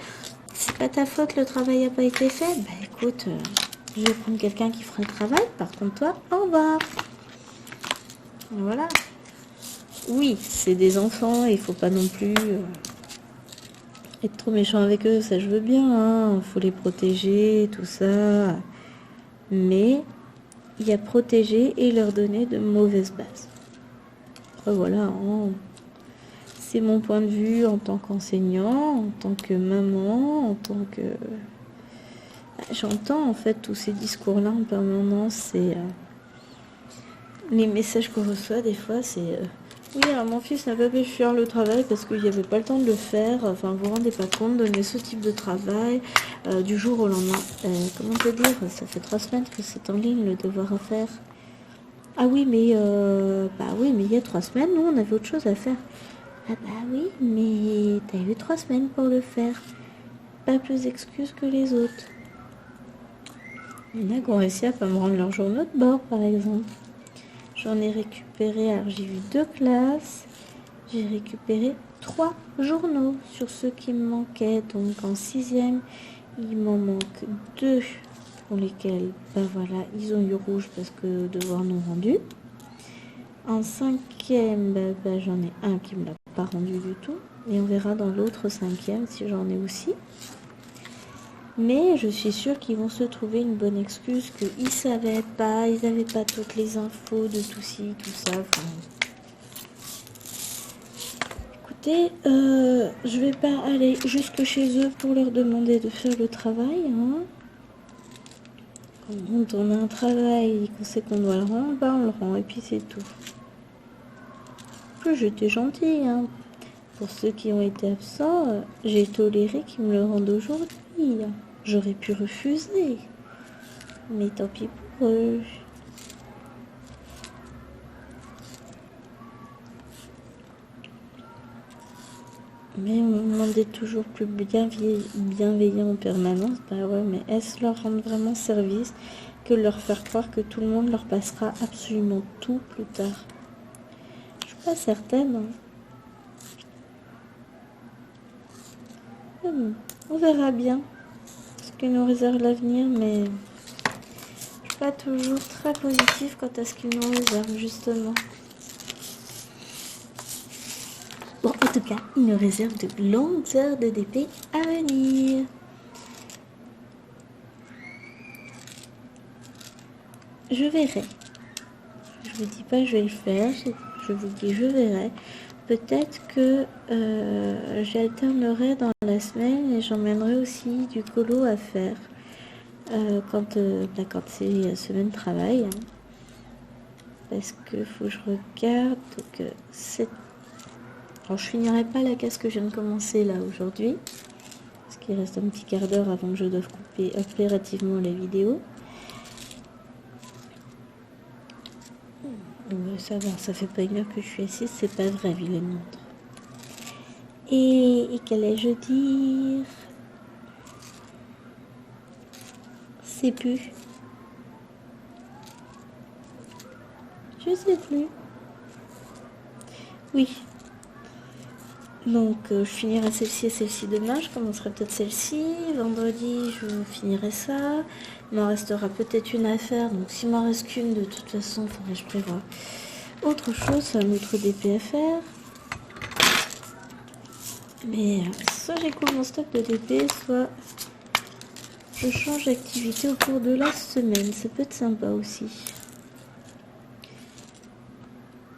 [SPEAKER 1] c'est pas ta faute, le travail n'a pas été fait. Bah écoute, je vais prendre quelqu'un qui fera le travail, par contre toi, au revoir. Voilà. Oui, c'est des enfants, il faut pas non plus être trop méchant avec eux, ça je veux bien, hein. Faut les protéger, tout ça. Mais il y a protéger et leur donner de mauvaises bases. Après voilà, hein. C'est mon point de vue en tant qu'enseignant, en tant que maman, en tant que... J'entends en fait tous ces discours-là en permanence, c'est... Les messages qu'on reçoit des fois, c'est... Oui, alors mon fils n'a pas pu faire le travail parce qu'il n'y avait pas le temps de le faire. Enfin, vous vous rendez pas compte, donner ce type de travail du jour au lendemain. Comment te dire, ça fait 3 semaines que c'est en ligne le devoir à faire. Ah oui, mais bah oui, mais il y a 3 semaines, nous, on avait autre chose à faire. Ah bah oui, mais t'as eu 3 semaines pour le faire. Pas plus d'excuses que les autres. Il y en a qui ont réussi à pas me rendre leurs journaux de bord, par exemple. J'en ai récupéré, alors j'ai vu 2 classes. J'ai récupéré 3 journaux sur ceux qui me manquaient. Donc en 6e, il m'en manque 2 pour lesquels, bah voilà, ils ont eu rouge parce que devoir non rendu. En 5e, bah, j'en ai un qui me l'a pas rendu du tout. Et on verra dans l'autre 5e si j'en ai aussi. Mais je suis sûre qu'ils vont se trouver une bonne excuse qu'ils savaient pas, ils n'avaient pas toutes les infos de tout ci, tout ça. Enfin, écoutez, je vais pas aller jusque chez eux pour leur demander de faire le travail. Hein. Quand on a un travail et qu'on sait qu'on doit le rendre, bah on le rend et puis c'est tout. Plus j'étais gentille. Hein. Pour ceux qui ont été absents, j'ai toléré qu'ils me le rendent aujourd'hui. J'aurais pu refuser. Mais tant pis pour eux. Mais on me demandait toujours plus bienveillant en permanence. Bah ouais, mais est-ce leur rendre vraiment service que leur faire croire que tout le monde leur passera absolument tout plus tard? Je suis pas certaine. Hein. On verra bien ce que nous réserve l'avenir, mais je suis pas toujours très positive quant à ce qu'il nous réserve, justement. Bon, en tout cas, il nous réserve de longues heures de DP à venir. Je verrai. Je vous dis pas je vais le faire, je vous dis je verrai. Peut-être que j'alternerai dans la semaine et j'emmènerai aussi du colo à faire quand c'est semaine de travail. Hein. Parce que faut que je regarde. Donc, alors je finirai pas la case que je viens de commencer là aujourd'hui. Parce qu'il reste un petit quart d'heure avant que je doive couper opérativement la vidéo. Ça va, ça fait pas une heure que je suis assise, c'est pas vrai, vilaine montre. Et qu'allais-je dire? C'est plus. Je sais plus. Oui. Donc je finirai celle-ci et celle-ci demain, je commencerai peut-être celle-ci. Vendredi, je finirai ça. Il m'en restera peut-être une à faire, donc s'il m'en reste qu'une, de toute façon, il faudrait que je prévoie autre chose, un autre DP à faire. Mais soit j'écoule mon stock de DP, soit je change d'activité au cours de la semaine. Ça peut être sympa aussi.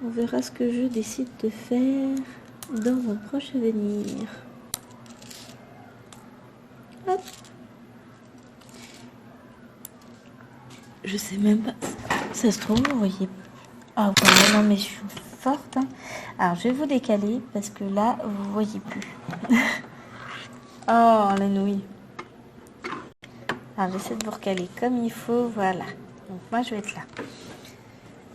[SPEAKER 1] On verra ce que je décide de faire dans mon proche avenir. Hop. Je sais même pas. Ça se trouve, vous voyez. Ah ouais, non mais je suis forte. Hein. Alors je vais vous décaler parce que là, vous voyez plus. Oh, la nouille. Alors j'essaie de vous recaler comme il faut. Voilà. Donc moi, je vais être là.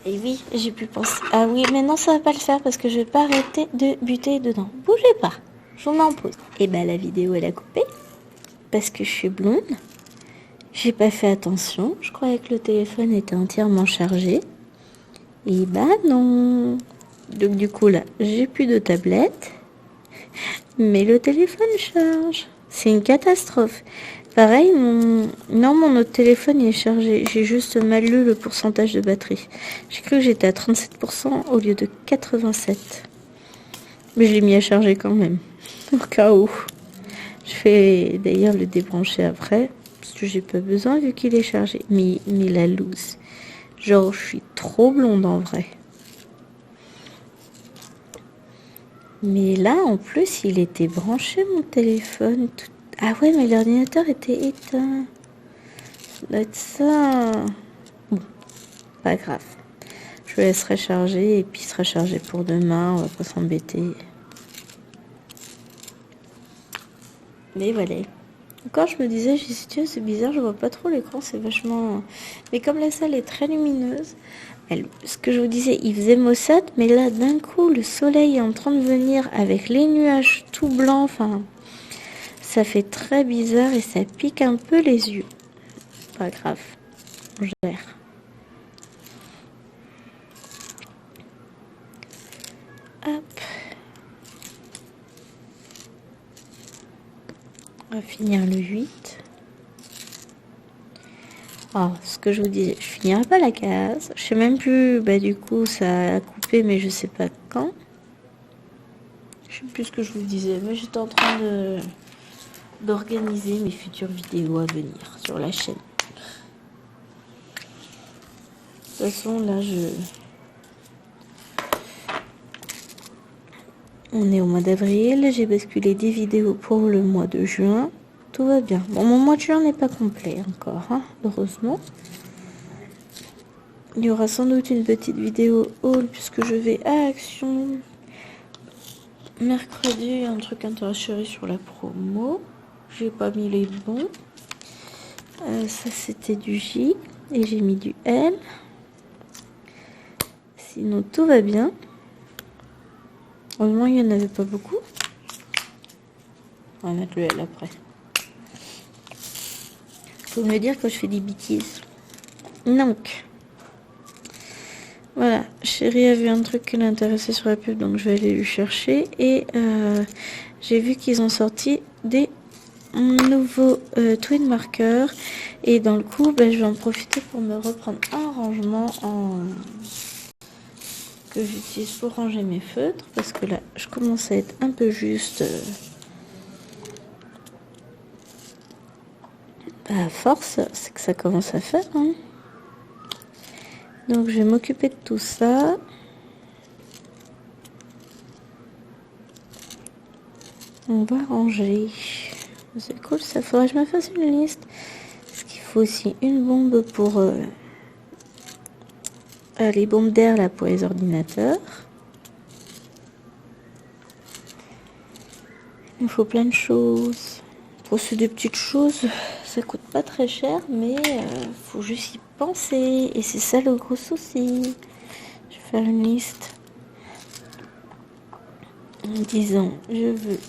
[SPEAKER 1] Et oui, j'ai pu penser. Ah oui, mais non, ça va pas le faire parce que je vais pas arrêter de buter dedans. Bougez pas, je vous mets en pause. Et bah la vidéo elle a coupé parce que je suis blonde. J'ai pas fait attention. Je croyais que le téléphone était entièrement chargé. Et bah non. Donc du coup là, j'ai plus de tablette. Mais le téléphone charge. C'est une catastrophe. Pareil, mon autre téléphone il est chargé. J'ai juste mal lu le pourcentage de batterie. J'ai cru que j'étais à 37% au lieu de 87. Mais je l'ai mis à charger quand même. Au cas où. Je vais d'ailleurs le débrancher après. Parce que j'ai pas besoin vu qu'il est chargé. Mais la loose. Genre, je suis trop blonde en vrai. Mais là, en plus, il était branché mon téléphone. Ah ouais, mais l'ordinateur était éteint. Ça doit être ça. Bon, pas grave. Je le laisserai charger et puis il sera chargé pour demain. On va pas s'embêter. Mais voilà. Encore, je me disais, j'ai dit, tiens, c'est bizarre, je vois pas trop l'écran, c'est vachement... Mais comme la salle est très lumineuse, ce que je vous disais, il faisait maussade, mais là, d'un coup, le soleil est en train de venir avec les nuages tout blancs, enfin, ça fait très bizarre et ça pique un peu les yeux. Pas grave, on gère. Hop. On va finir le 8. Alors, ce que je vous disais, je finirai pas la case. Je sais même plus, bah du coup, ça a coupé, mais je sais pas quand. Je sais plus ce que je vous disais, mais j'étais en train d'organiser mes futures vidéos à venir sur la chaîne. De toute façon, là, on est au mois d'avril, j'ai basculé des vidéos pour le mois de juin. Tout va bien. Bon, mon mois de juin n'est pas complet encore, hein, heureusement. Il y aura sans doute une petite vidéo haul puisque je vais à Action. Mercredi, un truc intéressant sur la promo. J'ai pas mis les bons. Ça, c'était du J. Et j'ai mis du L. Sinon, tout va bien. Heureusement, il n'y en avait pas beaucoup. On va mettre le L après. Faut me dire quand je fais des bêtises. Donc, voilà. Chérie a vu un truc qui l'intéressait sur la pub, donc je vais aller lui chercher. Et j'ai vu qu'ils ont sorti des nouveaux twin markers. Et dans le coup, je vais en profiter pour me reprendre un rangement que j'utilise pour ranger mes feutres. Parce que là, je commence à être un peu juste... à force, c'est que ça commence à faire. Hein. Donc je vais m'occuper de tout ça. On va ranger. C'est cool, ça faudrait que je me fasse une liste. Parce qu'il faut aussi une bombe pour les bombes d'air là pour les ordinateurs. Il faut plein de choses. Pour c'est des petites choses, ça coûte pas très cher, mais faut juste y penser. Et c'est ça le gros souci. Je vais faire une liste en disant je veux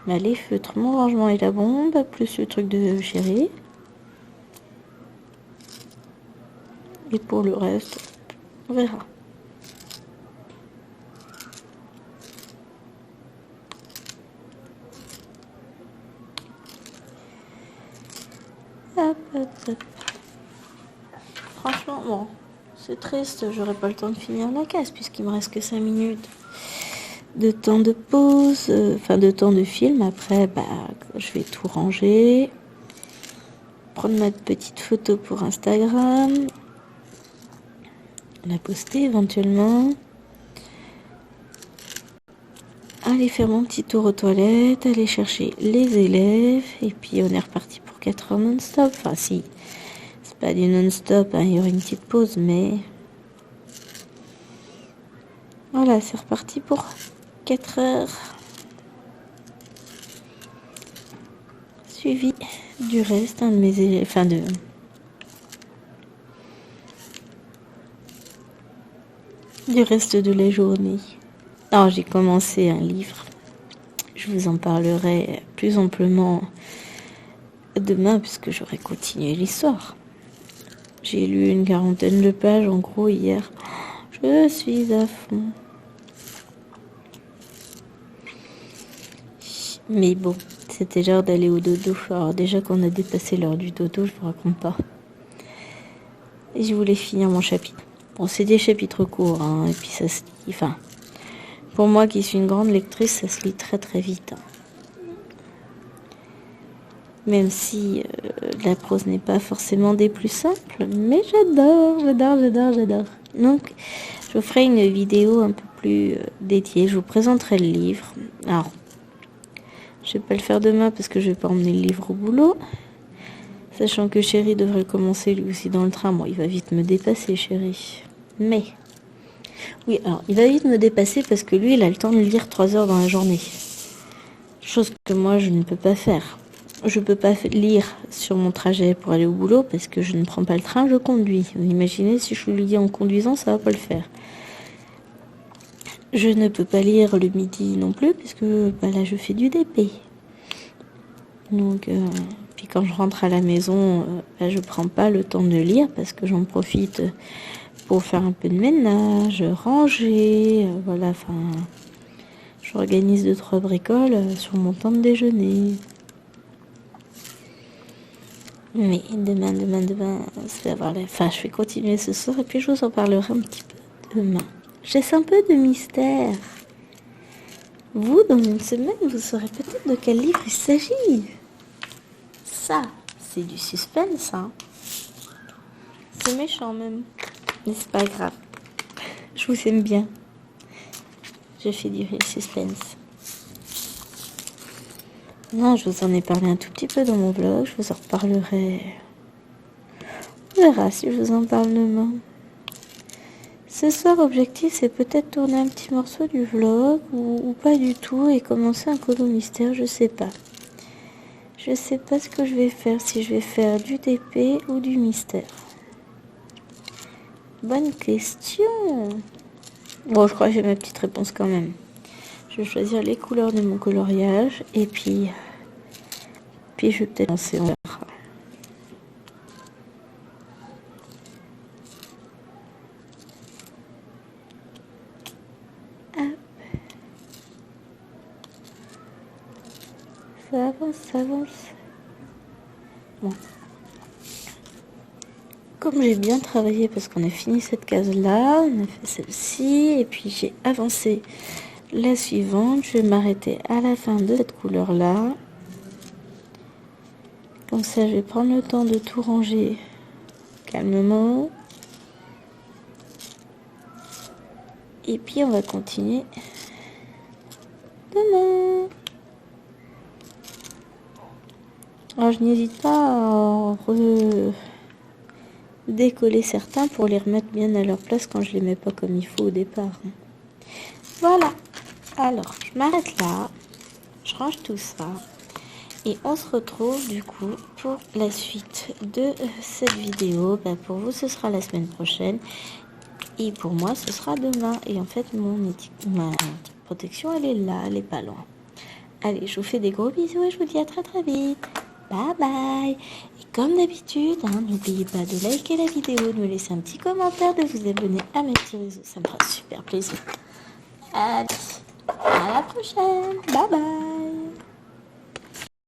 [SPEAKER 1] les feutres, mon rangement et la bombe, plus le truc de chérie. Et pour le reste, on verra. Hop, hop, hop. Franchement, bon, c'est triste, j'aurai pas le temps de finir la case puisqu'il me reste que 5 minutes de temps de pause, enfin de temps de film. Après, je vais tout ranger, prendre ma petite photo pour Instagram, la poster éventuellement, aller faire mon petit tour aux toilettes, aller chercher les élèves, et puis on est reparti pour 4 heures non-stop. Enfin si, c'est pas du non-stop, hein, il y aura une petite pause, mais voilà, c'est reparti pour 4 heures. Suivi du reste, un de mes élèves, enfin du reste de la journée. Alors, j'ai commencé un livre. Je vous en parlerai plus amplement demain puisque j'aurai continué l'histoire. J'ai lu une 40aine de pages en gros hier. Je suis à fond. Mais bon, c'était l'heure d'aller au dodo. Alors déjà qu'on a dépassé l'heure du dodo, je vous raconte pas. Et je voulais finir mon chapitre. Bon, c'est des chapitres courts, hein, et puis ça se lit. Enfin, pour moi qui suis une grande lectrice, ça se lit très très vite. Hein. Même si la prose n'est pas forcément des plus simples, mais j'adore. Donc, je vous ferai une vidéo un peu plus dédiée. Je vous présenterai le livre. Alors, je vais pas le faire demain parce que je vais pas emmener le livre au boulot. Sachant que Chéri devrait commencer lui aussi dans le train. Bon, il va vite me dépasser, Chéri. Mais, oui, alors, il va vite me dépasser parce que lui, il a le temps de lire 3 heures dans la journée. Chose que moi, je ne peux pas faire. Je peux pas lire sur mon trajet pour aller au boulot parce que je ne prends pas le train, je conduis. Vous imaginez, si je lis en conduisant, ça va pas le faire. Je ne peux pas lire le midi non plus puisque là, je fais du DP. Donc, puis quand je rentre à la maison, je prends pas le temps de lire parce que j'en profite pour faire un peu de ménage, ranger, voilà, enfin, j'organise 2-3 bricoles sur mon temps de déjeuner. Mais demain, c'est avoir la... Enfin, je vais continuer ce soir et puis je vous en parlerai un petit peu demain. Je laisse un peu de mystère. Vous, dans une semaine, vous saurez peut-être de quel livre il s'agit. Ça, c'est du suspense, hein. C'est méchant même. Mais c'est pas grave. Je vous aime bien. Je fais du suspense. Non, je vous en ai parlé un tout petit peu dans mon vlog. Je vous en reparlerai. On verra si je vous en parle demain. Ce soir, objectif, c'est peut-être tourner un petit morceau du vlog ou pas du tout et commencer un colo mystère, je sais pas. Je sais pas ce que je vais faire, si je vais faire du DP ou du mystère. Bonne question. Bon, je crois que j'ai ma petite réponse quand même. Je vais choisir les couleurs de mon coloriage et puis je vais peut-être lancer, on verra. Ça avance. Bon. Comme j'ai bien travaillé parce qu'on a fini cette case-là, on a fait celle-ci, et puis j'ai avancé la suivante. Je vais m'arrêter à la fin de cette couleur-là. Comme ça, je vais prendre le temps de tout ranger calmement. Et puis, on va continuer demain. Alors, je n'hésite pas à décoller certains pour les remettre bien à leur place quand je les mets pas comme il faut au départ. Voilà. Alors, je m'arrête là. Je range tout ça. Et on se retrouve du coup pour la suite de cette vidéo. Pour vous, ce sera la semaine prochaine. Et pour moi, ce sera demain. Et en fait, ma protection, elle est là. Elle est pas loin. Allez, je vous fais des gros bisous et je vous dis à très très vite. Bye bye. Et comme d'habitude, n'oubliez pas de liker la vidéo, de me laisser un petit commentaire, de vous abonner à mes petits réseaux. Ça me fera super plaisir. Allez, à la prochaine. Bye bye.